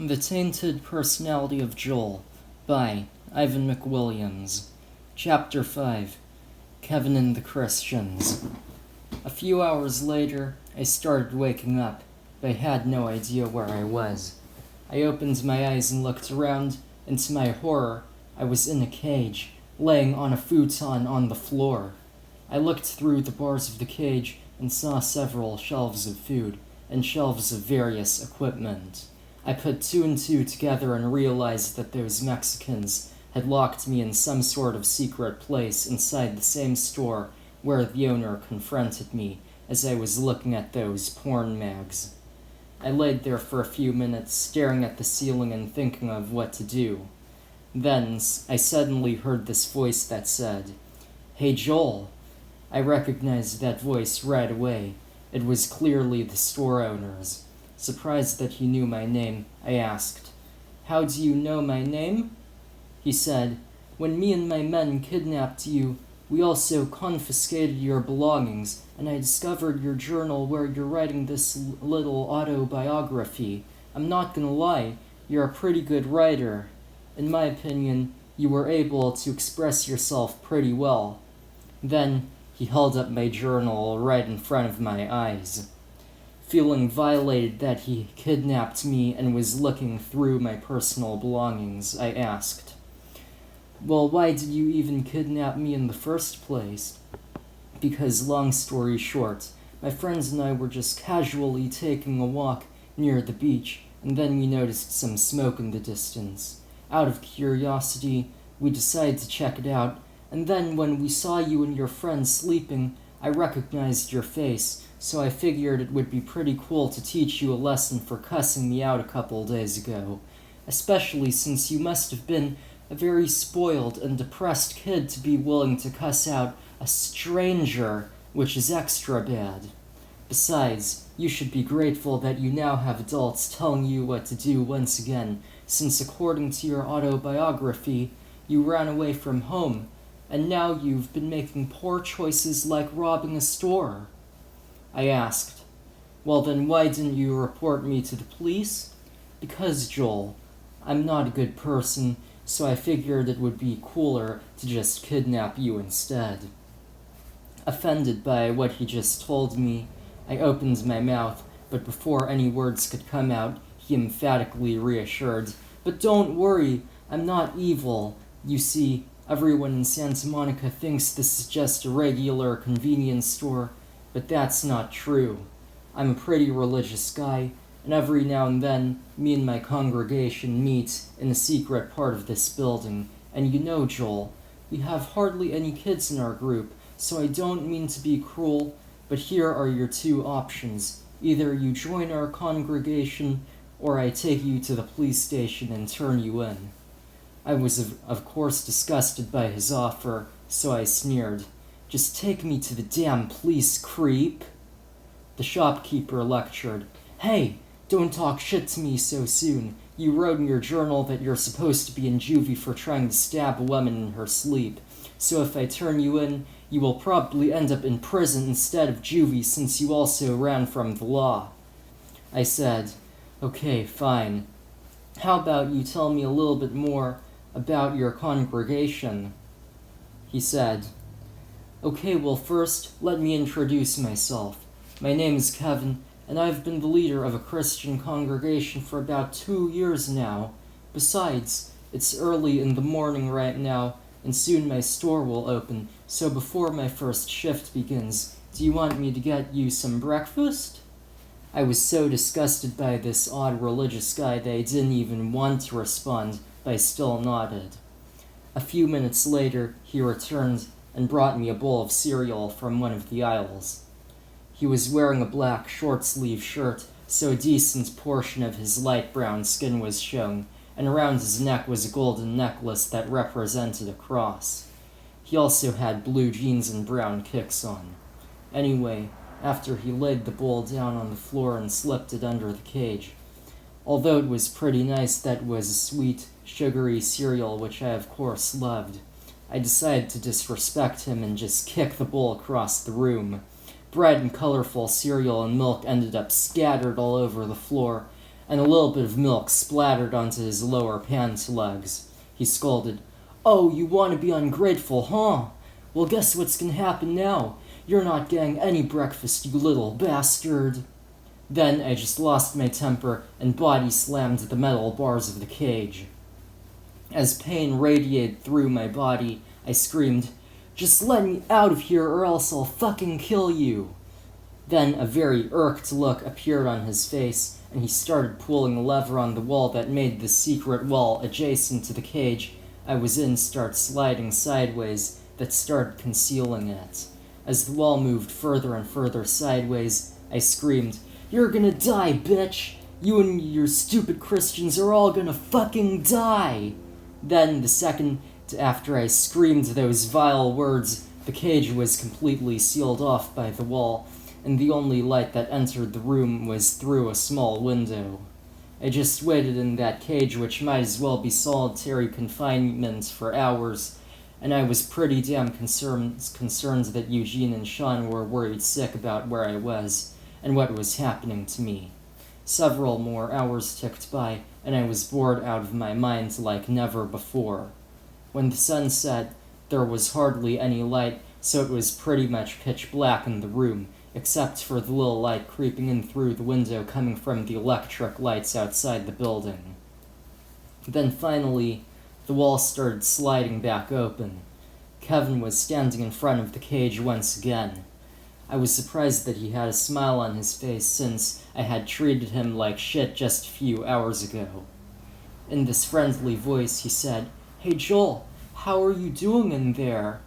The Tainted Personality of Joel by Ivan McWilliams. Chapter 5. Kevin and the Christians. A few hours later, I started waking up, but I had no idea where I was. I opened my eyes and looked around, and to my horror, I was in a cage, laying on a futon on the floor. I looked through the bars of the cage and saw several shelves of food, and shelves of various equipment. I put two and two together and realized that those Mexicans had locked me in some sort of secret place inside the same store where the owner confronted me as I was looking at those porn mags. I laid there for a few minutes, staring at the ceiling and thinking of what to do. Then I suddenly heard this voice that said, "Hey Joel." I recognized that voice right away. It was clearly the store owner's. Surprised that he knew my name, I asked, "How do you know my name?" He said, "When me and my men kidnapped you, we also confiscated your belongings, and I discovered your journal where you're writing this little autobiography. I'm not gonna lie, you're a pretty good writer. In my opinion, you were able to express yourself pretty well." Then he held up my journal right in front of my eyes. Feeling violated that he kidnapped me and was looking through my personal belongings, I asked, "Well, why did you even kidnap me in the first place?" Because, long story short, my friends and I were just casually taking a walk near the beach, and then we noticed some smoke in the distance. Out of curiosity, we decided to check it out, and then when we saw you and your friends sleeping, I recognized your face, so I figured it would be pretty cool to teach you a lesson for cussing me out a couple days ago, especially since you must have been a very spoiled and depressed kid to be willing to cuss out a stranger, which is extra bad. Besides, you should be grateful that you now have adults telling you what to do once again, since according to your autobiography, you ran away from home, and now you've been making poor choices like robbing a store. I asked, "Well then why didn't you report me to the police?" "Because, Joel, I'm not a good person, so I figured it would be cooler to just kidnap you instead." Offended by what he just told me, I opened my mouth, but before any words could come out, he emphatically reassured, "But don't worry, I'm not evil. You see, everyone in Santa Monica thinks this is just a regular convenience store, but that's not true. I'm a pretty religious guy, and every now and then, me and my congregation meet in a secret part of this building, and you know, Joel, we have hardly any kids in our group, so I don't mean to be cruel, but here are your two options. Either you join our congregation, or I take you to the police station and turn you in." I was, of course, disgusted by his offer, so I sneered, "Just take me to the damn police, creep." The shopkeeper lectured, "Hey, don't talk shit to me so soon. You wrote in your journal that you're supposed to be in juvie for trying to stab a woman in her sleep. So if I turn you in, you will probably end up in prison instead of juvie since you also ran from the law." I said, "Okay, fine. How about you tell me a little bit more about your congregation?" He said, "Okay, well first, let me introduce myself. My name is Kevin, and I've been the leader of a Christian congregation for about 2 years now. Besides, it's early in the morning right now, and soon my store will open, so before my first shift begins, do you want me to get you some breakfast?" I was so disgusted by this odd religious guy that I didn't even want to respond, but I still nodded. A few minutes later, he returned and brought me a bowl of cereal from one of the aisles. He was wearing a black short-sleeve shirt, so a decent portion of his light brown skin was shown, and around his neck was a golden necklace that represented a cross. He also had blue jeans and brown kicks on. Anyway, after he laid the bowl down on the floor and slipped it under the cage, although it was pretty nice that it was a sweet, sugary cereal, which I of course loved, I decided to disrespect him and just kick the bowl across the room. Bright and colorful cereal and milk ended up scattered all over the floor, and a little bit of milk splattered onto his lower pant legs. He scolded, "Oh, you want to be ungrateful, huh? Well, guess what's gonna happen now? You're not getting any breakfast, you little bastard." Then I just lost my temper and body slammed the metal bars of the cage. As pain radiated through my body, I screamed, "Just let me out of here or else I'll fucking kill you." Then a very irked look appeared on his face, and he started pulling a lever on the wall that made the secret wall adjacent to the cage I was in start sliding sideways that started concealing it. As the wall moved further and further sideways, I screamed, "You're gonna die, bitch! You and your stupid Christians are all gonna fucking die!" Then, the second after I screamed those vile words, the cage was completely sealed off by the wall, and the only light that entered the room was through a small window. I just waited in that cage, which might as well be solitary confinement, for hours, and I was pretty damn concerned that Eugene and Sean were worried sick about where I was and what was happening to me. Several more hours ticked by, and I was bored out of my mind like never before. When the sun set, there was hardly any light, so it was pretty much pitch black in the room, except for the little light creeping in through the window coming from the electric lights outside the building. Then finally, the wall started sliding back open. Kevin was standing in front of the cage once again. I was surprised that he had a smile on his face since I had treated him like shit just a few hours ago. In this friendly voice, he said, "Hey Joel, how are you doing in there?"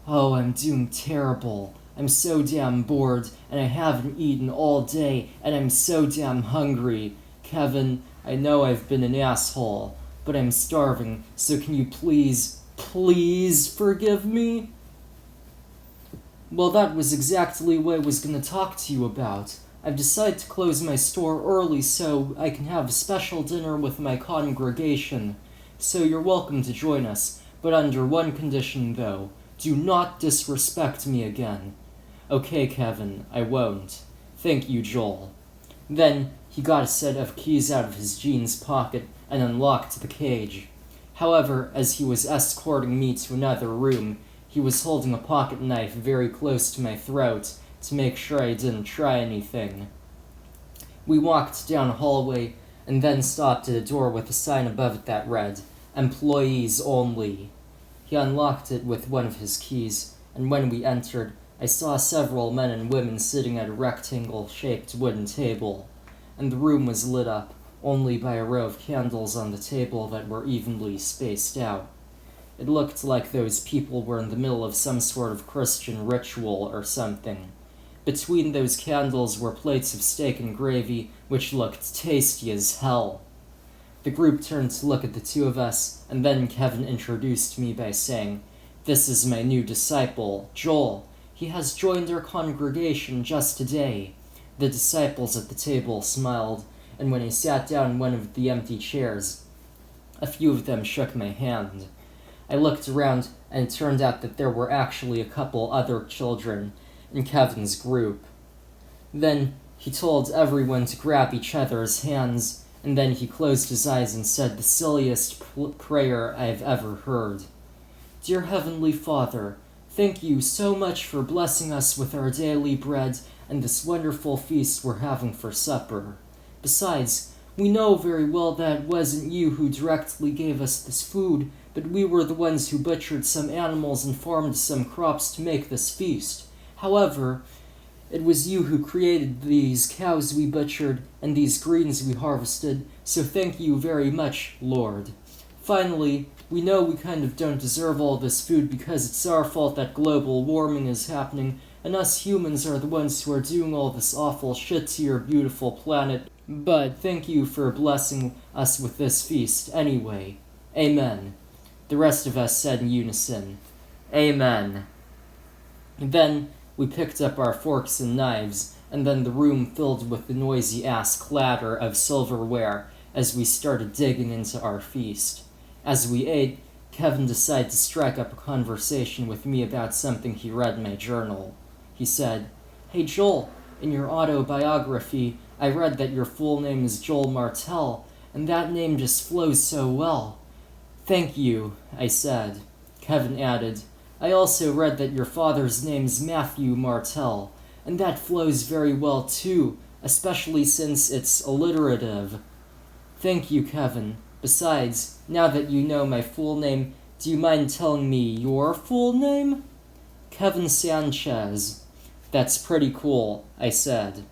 "Oh, I'm doing terrible. I'm so damn bored, and I haven't eaten all day, and I'm so damn hungry. Kevin, I know I've been an asshole, but I'm starving, so can you please forgive me?" "Well, that was exactly what I was going to talk to you about. I've decided to close my store early so I can have a special dinner with my congregation. So you're welcome to join us, but under one condition, though. Do not disrespect me again." "Okay, Kevin, I won't. Thank you, Joel." Then he got a set of keys out of his jeans pocket and unlocked the cage. However, as he was escorting me to another room, he was holding a pocket knife very close to my throat to make sure I didn't try anything. We walked down a hallway and then stopped at a door with a sign above it that read, "Employees Only." He unlocked it with one of his keys, and when we entered, I saw several men and women sitting at a rectangle-shaped wooden table, and the room was lit up only by a row of candles on the table that were evenly spaced out. It looked like those people were in the middle of some sort of Christian ritual or something. Between those candles were plates of steak and gravy, which looked tasty as hell. The group turned to look at the two of us, and then Kevin introduced me by saying, "This is my new disciple, Joel. He has joined our congregation just today." The disciples at the table smiled, and when I sat down in one of the empty chairs, a few of them shook my hand. I looked around, and it turned out that there were actually a couple other children in Kevin's group. Then he told everyone to grab each other's hands, and then he closed his eyes and said the silliest prayer I've ever heard. "Dear Heavenly Father, thank you so much for blessing us with our daily bread and this wonderful feast we're having for supper. Besides, we know very well that it wasn't you who directly gave us this food, but we were the ones who butchered some animals and farmed some crops to make this feast. However, it was you who created these cows we butchered and these greens we harvested, so thank you very much, Lord. Finally, we know we kind of don't deserve all this food because it's our fault that global warming is happening, and us humans are the ones who are doing all this awful shit to your beautiful planet, but thank you for blessing us with this feast anyway. Amen." The rest of us said in unison, "Amen." And then we picked up our forks and knives, and then the room filled with the noisy-ass clatter of silverware as we started digging into our feast. As we ate, Kevin decided to strike up a conversation with me about something he read in my journal. He said, "Hey Joel, in your autobiography, I read that your full name is Joel Martell, and that name just flows so well." "Thank you," I said. Kevin added, "I also read that your father's name's Matthew Martell, and that flows very well too, especially since it's alliterative." "Thank you, Kevin. Besides, now that you know my full name, do you mind telling me your full name?" "Kevin Sanchez." "That's pretty cool," I said.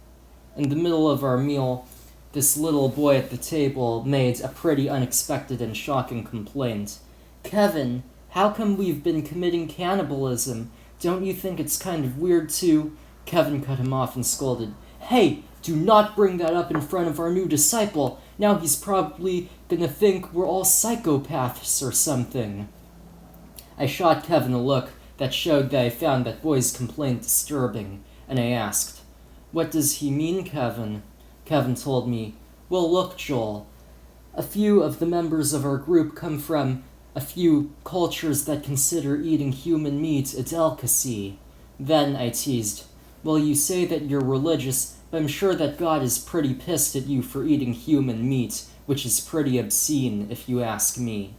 In the middle of our meal, this little boy at the table made a pretty unexpected and shocking complaint. "Kevin, how come we've been committing cannibalism? Don't you think it's kind of weird to—" Kevin cut him off and scolded, "Hey, do not bring that up in front of our new disciple. Now he's probably gonna think we're all psychopaths or something." I shot Kevin a look that showed that I found that boy's complaint disturbing, and I asked, "What does he mean, Kevin?" Kevin told me, "Well, look, Joel, a few of the members of our group come from a few cultures that consider eating human meat a delicacy." Then I teased, "Well, you say that you're religious, but I'm sure that God is pretty pissed at you for eating human meat, which is pretty obscene, if you ask me."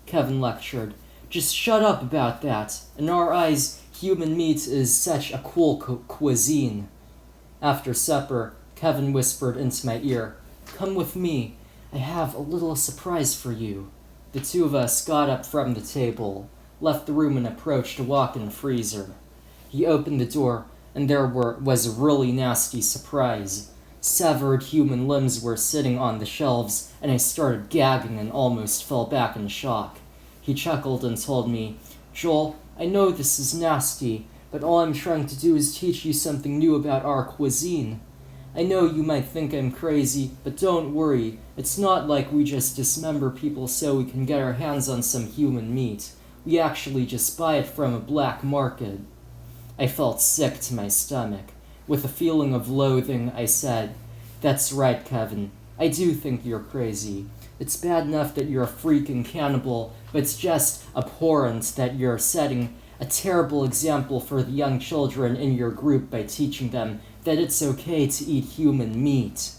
Kevin lectured, "Just shut up about that. In our eyes, human meat is such a cool cuisine." After supper, Kevin whispered into my ear, "Come with me. I have a little surprise for you." The two of us got up from the table, left the room, and approached a walk-in freezer. He opened the door, and there was a really nasty surprise. Severed human limbs were sitting on the shelves, and I started gagging and almost fell back in shock. He chuckled and told me, "Joel, I know this is nasty, but all I'm trying to do is teach you something new about our cuisine. I know you might think I'm crazy, but don't worry. It's not like we just dismember people so we can get our hands on some human meat. We actually just buy it from a black market." I felt sick to my stomach. With a feeling of loathing, I said, "That's right, Kevin. I do think you're crazy. It's bad enough that you're a freaking cannibal, but it's just abhorrent that you're setting a terrible example for the young children in your group by teaching them that it's okay to eat human meat."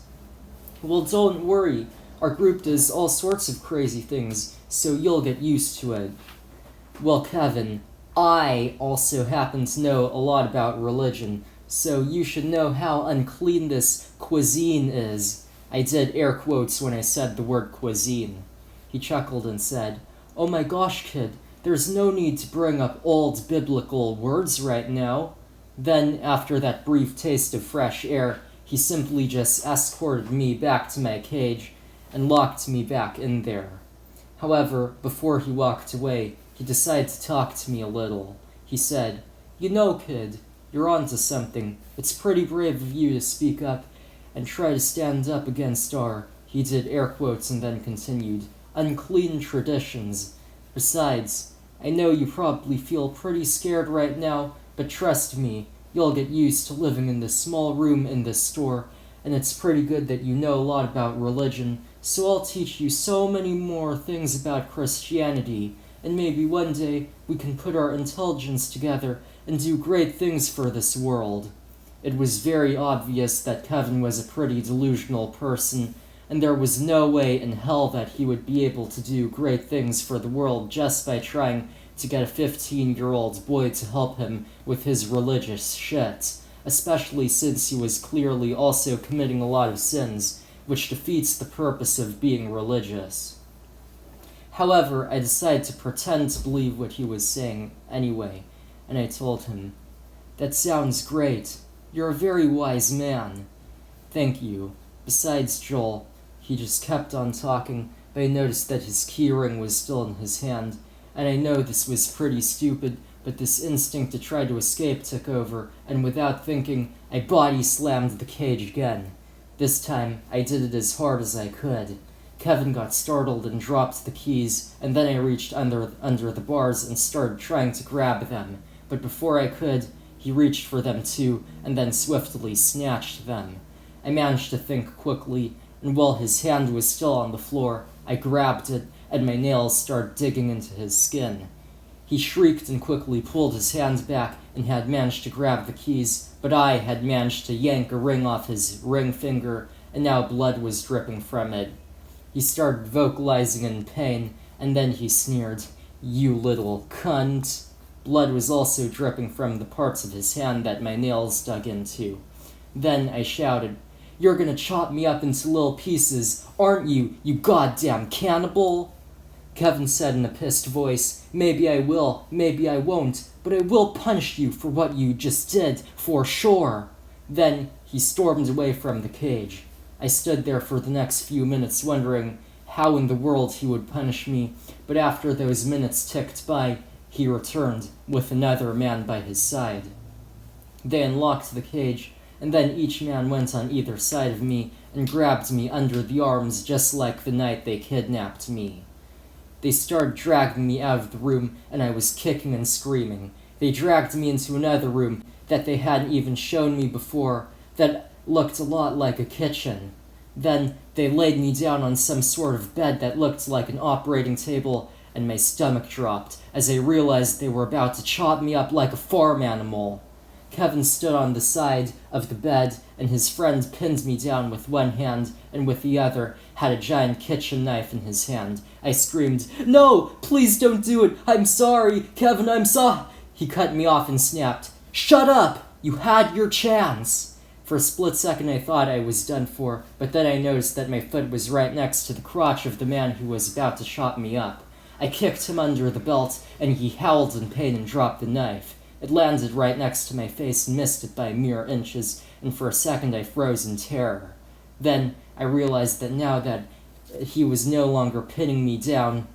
"Well, don't worry. Our group does all sorts of crazy things, so you'll get used to it." "Well, Kevin, I also happen to know a lot about religion, so you should know how unclean this cuisine is." I did air quotes when I said the word cuisine. He chuckled and said, "Oh my gosh, kid, there's no need to bring up old biblical words right now." Then, after that brief taste of fresh air, he simply just escorted me back to my cage and locked me back in there. However, before he walked away, he decided to talk to me a little. He said, "You know, kid, you're onto something. It's pretty brave of you to speak up and try to stand up against our," he did air quotes and then continued, "unclean traditions. Besides, I know you probably feel pretty scared right now, but trust me, you'll get used to living in this small room in this store, and it's pretty good that you know a lot about religion, so I'll teach you so many more things about Christianity, and maybe one day we can put our intelligence together and do great things for this world." It was very obvious that Kevin was a pretty delusional person, and there was no way in hell that he would be able to do great things for the world just by trying to get a 15-year-old boy to help him with his religious shit, especially since he was clearly also committing a lot of sins, which defeats the purpose of being religious. However, I decided to pretend to believe what he was saying anyway, and I told him, "That sounds great. You're a very wise man." "Thank you. Besides, Joel," he just kept on talking, but I noticed that his keyring was still in his hand, and I know this was pretty stupid, but this instinct to try to escape took over, and without thinking, I body slammed the cage again. This time, I did it as hard as I could. Kevin got startled and dropped the keys, and then I reached under the bars and started trying to grab them, but before I could, he reached for them too, and then swiftly snatched them. I managed to think quickly, and while his hand was still on the floor, I grabbed it, and my nails started digging into his skin. He shrieked and quickly pulled his hand back and had managed to grab the keys, but I had managed to yank a ring off his ring finger and now blood was dripping from it. He started vocalizing in pain, and then he sneered, "You little cunt." Blood was also dripping from the parts of his hand that my nails dug into. Then I shouted, "You're gonna chop me up into little pieces, aren't you, you goddamn cannibal?" Kevin said in a pissed voice, "Maybe I will, maybe I won't, but I will punish you for what you just did, for sure." Then he stormed away from the cage. I stood there for the next few minutes wondering how in the world he would punish me, but after those minutes ticked by, he returned with another man by his side. They unlocked the cage, and then each man went on either side of me and grabbed me under the arms just like the night they kidnapped me. They started dragging me out of the room, and I was kicking and screaming. They dragged me into another room that they hadn't even shown me before, that looked a lot like a kitchen. Then they laid me down on some sort of bed that looked like an operating table, and my stomach dropped as I realized they were about to chop me up like a farm animal. Kevin stood on the side of the bed, and his friend pinned me down with one hand, and with the other had a giant kitchen knife in his hand. I screamed, "No, please don't do it. I'm sorry, Kevin, I'm sorry." He cut me off and snapped, "Shut up! You had your chance." For a split second I thought I was done for, but then I noticed that my foot was right next to the crotch of the man who was about to chop me up. I kicked him under the belt, and he howled in pain and dropped the knife. It landed right next to my face and missed it by mere inches, and for a second I froze in terror. Then I realized that now that he was no longer pinning me down,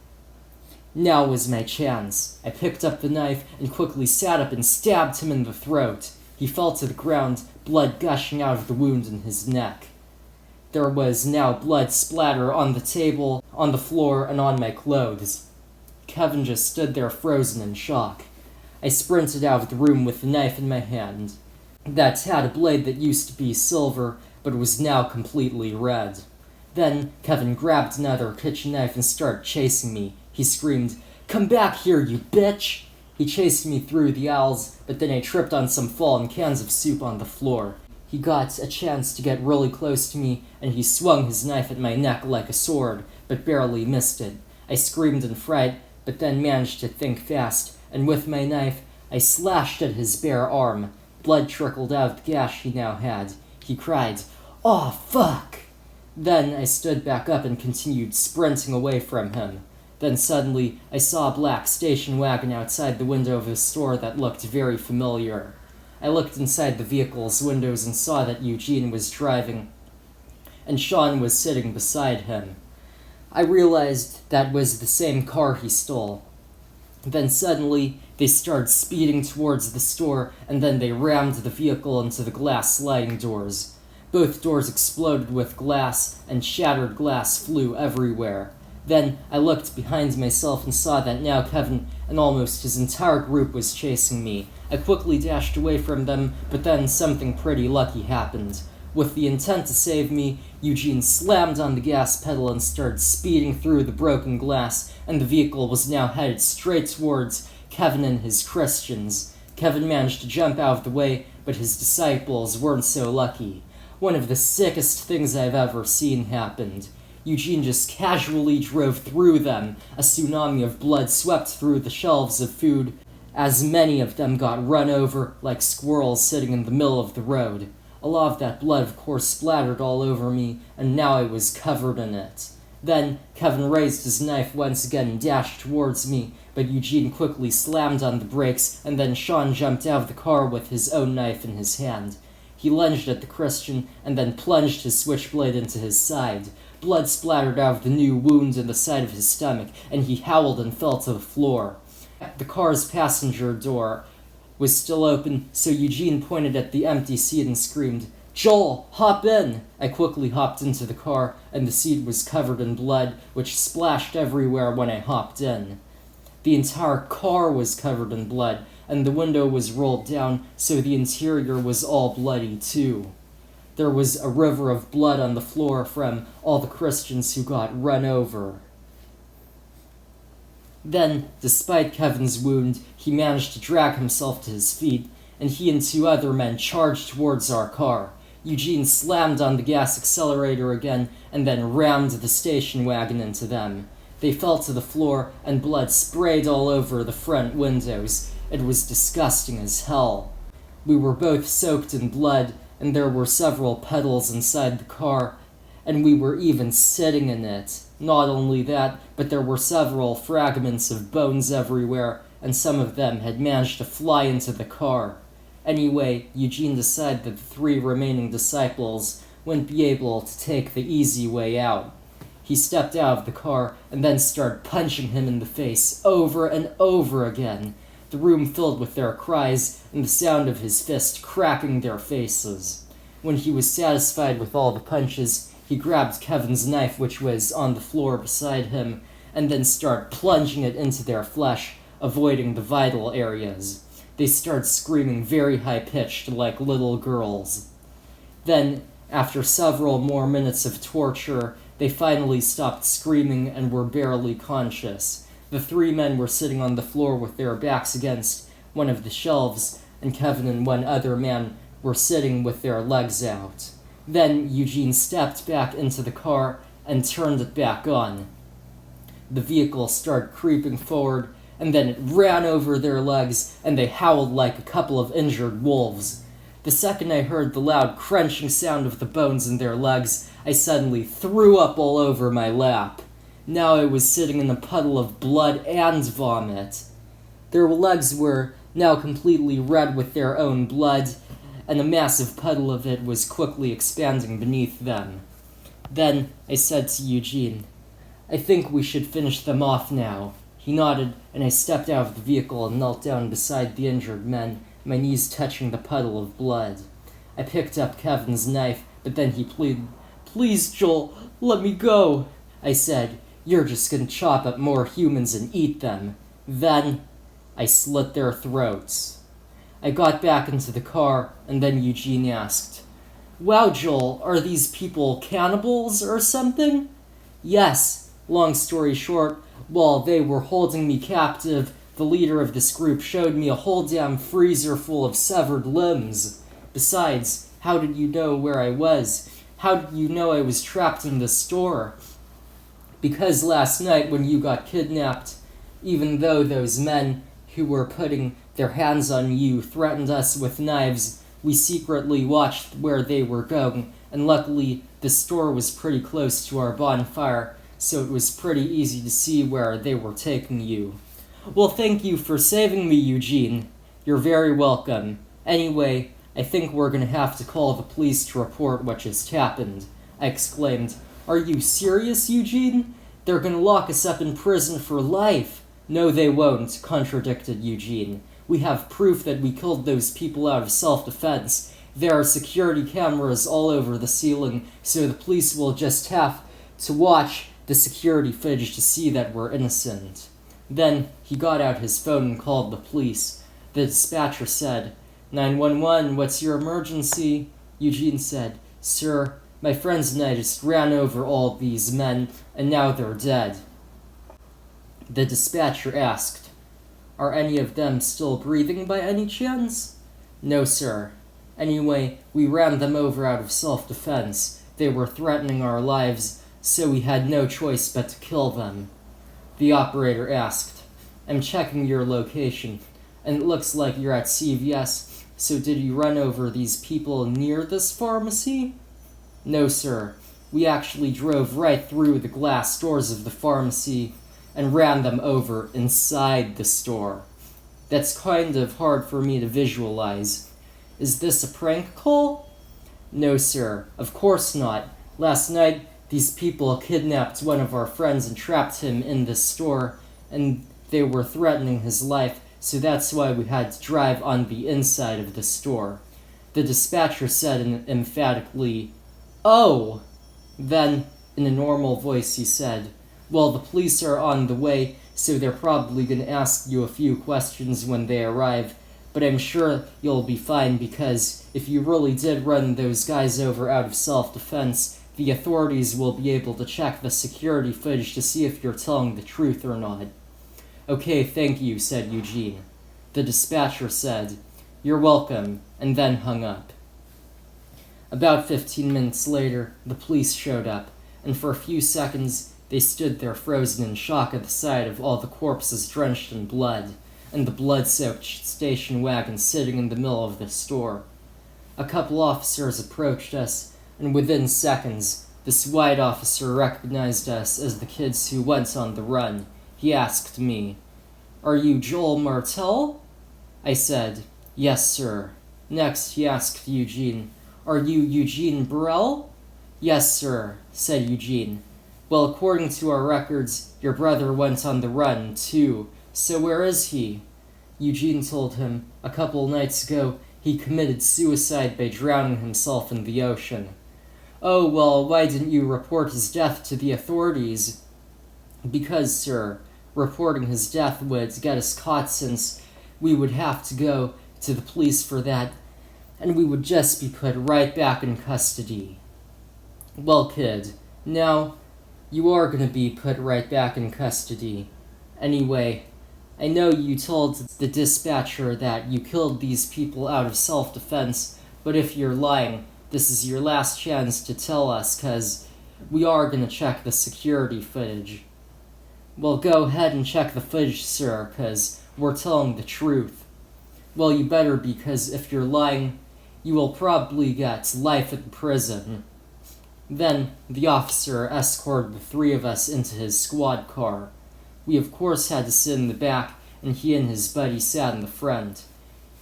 now was my chance. I picked up the knife and quickly sat up and stabbed him in the throat. He fell to the ground, blood gushing out of the wound in his neck. There was now blood splatter on the table, on the floor, and on my clothes. Kevin just stood there frozen in shock. I sprinted out of the room with the knife in my hand. That had a blade that used to be silver, but was now completely red. Then Kevin grabbed another kitchen knife and started chasing me. He screamed, "Come back here, you bitch!" He chased me through the aisles, but then I tripped on some fallen cans of soup on the floor. He got a chance to get really close to me, and he swung his knife at my neck like a sword, but barely missed it. I screamed in fright, but then managed to think fast, and with my knife, I slashed at his bare arm. Blood trickled out of the gash he now had. He cried, "Aw, fuck!" Then I stood back up and continued sprinting away from him. Then suddenly, I saw a black station wagon outside the window of a store that looked very familiar. I looked inside the vehicle's windows and saw that Eugene was driving, and Sean was sitting beside him. I realized that was the same car he stole. Then suddenly, they started speeding towards the store, and then they rammed the vehicle into the glass sliding doors. Both doors exploded with glass, and shattered glass flew everywhere. Then I looked behind myself and saw that now Kevin and almost his entire group was chasing me. I quickly dashed away from them, but then something pretty lucky happened. With the intent to save me, Eugene slammed on the gas pedal and started speeding through the broken glass, and the vehicle was now headed straight towards Kevin and his Christians. Kevin managed to jump out of the way, but his disciples weren't so lucky. One of the sickest things I've ever seen happened. Eugene just casually drove through them. A tsunami of blood swept through the shelves of food, as many of them got run over like squirrels sitting in the middle of the road. A lot of that blood, of course, splattered all over me, and now I was covered in it. Then Kevin raised his knife once again and dashed towards me, but Eugene quickly slammed on the brakes, and then Sean jumped out of the car with his own knife in his hand. He lunged at the Christian, and then plunged his switchblade into his side. Blood splattered out of the new wound in the side of his stomach, and he howled and fell to the floor. The car's passenger door was still open, so Eugene pointed at the empty seat and screamed, "Joel, hop in!" I quickly hopped into the car, and the seat was covered in blood, which splashed everywhere when I hopped in. The entire car was covered in blood, and the window was rolled down, so the interior was all bloody too. There was a river of blood on the floor from all the Christians who got run over. Then, despite Kevin's wound, he managed to drag himself to his feet, and he and two other men charged towards our car. Eugene slammed on the gas accelerator again and then rammed the station wagon into them. They fell to the floor, and blood sprayed all over the front windows. It was disgusting as hell. We were both soaked in blood, and there were several puddles inside the car, and we were even sitting in it. Not only that, but there were several fragments of bones everywhere, and some of them had managed to fly into the car. Anyway, Eugene decided that the 3 remaining disciples wouldn't be able to take the easy way out. He stepped out of the car and then started punching him in the face over and over again, the room filled with their cries and the sound of his fist cracking their faces. When he was satisfied with all the punches, he grabbed Kevin's knife, which was on the floor beside him, and then started plunging it into their flesh, avoiding the vital areas. They started screaming very high-pitched like little girls. Then, after several more minutes of torture, they finally stopped screaming and were barely conscious. The 3 men were sitting on the floor with their backs against one of the shelves, and Kevin and one other man were sitting with their legs out. Then Eugene stepped back into the car and turned it back on. The vehicle started creeping forward, and then it ran over their legs, and they howled like a couple of injured wolves. The second I heard the loud crunching sound of the bones in their legs, I suddenly threw up all over my lap. Now I was sitting in a puddle of blood and vomit. Their legs were now completely red with their own blood, and a massive puddle of it was quickly expanding beneath them. Then I said to Eugene, "I think we should finish them off now." He nodded, and I stepped out of the vehicle and knelt down beside the injured men, my knees touching the puddle of blood. I picked up Kevin's knife, but then he pleaded, "Please, Joel, let me go." I said, "You're just gonna chop up more humans and eat them." Then I slit their throats. I got back into the car, and then Eugene asked, "Wow, Joel, are these people cannibals or something?" "Yes. Long story short, while they were holding me captive, the leader of this group showed me a whole damn freezer full of severed limbs. Besides, how did you know where I was? How did you know I was trapped in the store?" "Because last night when you got kidnapped, even though those men who were putting their hands on you threatened us with knives, we secretly watched where they were going, and luckily the store was pretty close to our bonfire, so it was pretty easy to see where they were taking you." "Well, thank you for saving me, Eugene." "You're very welcome. Anyway, I think we're gonna have to call the police to report what just happened." I exclaimed. "Are you serious, Eugene? They're gonna lock us up in prison for life." "No, they won't," contradicted Eugene. "We have proof that we killed those people out of self-defense. There are security cameras all over the ceiling, so the police will just have to watch the security footage to see that we're innocent." Then he got out his phone and called the police. The dispatcher said, "911, what's your emergency?" Eugene said, "Sir, my friends and I just ran over all these men, and now they're dead." The dispatcher asked, "Are any of them still breathing by any chance?" "No, sir. Anyway, we ran them over out of self-defense. They were threatening our lives, so we had no choice but to kill them." The operator asked, "I'm checking your location, and it looks like you're at CVS, so did you run over these people near this pharmacy?" "No, sir. We actually drove right through the glass doors of the pharmacy and ran them over inside the store." "That's kind of hard for me to visualize. Is this a prank call?" "No, sir. Of course not. Last night, these people kidnapped one of our friends and trapped him in this store, and they were threatening his life, so that's why we had to drive on the inside of the store." The dispatcher said emphatically, "Oh!" Then, in a normal voice, he said, "Well, the police are on the way, so they're probably going to ask you a few questions when they arrive, but I'm sure you'll be fine because if you really did run those guys over out of self-defense, the authorities will be able to check the security footage to see if you're telling the truth or not." "Okay, thank you," said Eugene. The dispatcher said, "You're welcome," and then hung up. About 15 minutes later, the police showed up, and for a few seconds they stood there frozen in shock at the sight of all the corpses drenched in blood, and the blood-soaked station wagon sitting in the middle of the store. A couple officers approached us, and within seconds, this white officer recognized us as the kids who went on the run. He asked me, "Are you Joel Martell?" I said, "Yes, sir." Next, he asked Eugene, "Are you Eugene Burrell?" "Yes, sir," said Eugene. "Well, according to our records, your brother went on the run, too. So where is he?" Eugene told him, a couple nights ago, he committed suicide by drowning himself in the ocean. "Oh, well, why didn't you report his death to the authorities?" "Because, sir, reporting his death would get us caught since we would have to go to the police for that, and we would just be put right back in custody." "Well, kid, now you are going to be put right back in custody. Anyway, I know you told the dispatcher that you killed these people out of self-defense, but if you're lying, this is your last chance to tell us, 'cause we are going to check the security footage." "Well, go ahead and check the footage, sir, 'cause we're telling the truth." "Well, you better, because if you're lying, you will probably get life in prison." Then the officer escorted the three of us into his squad car. We of course had to sit in the back, and he and his buddy sat in the front.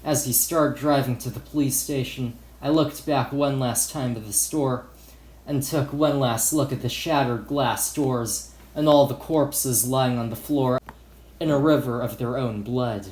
As he started driving to the police station, I looked back one last time at the store, and took one last look at the shattered glass doors, and all the corpses lying on the floor in a river of their own blood.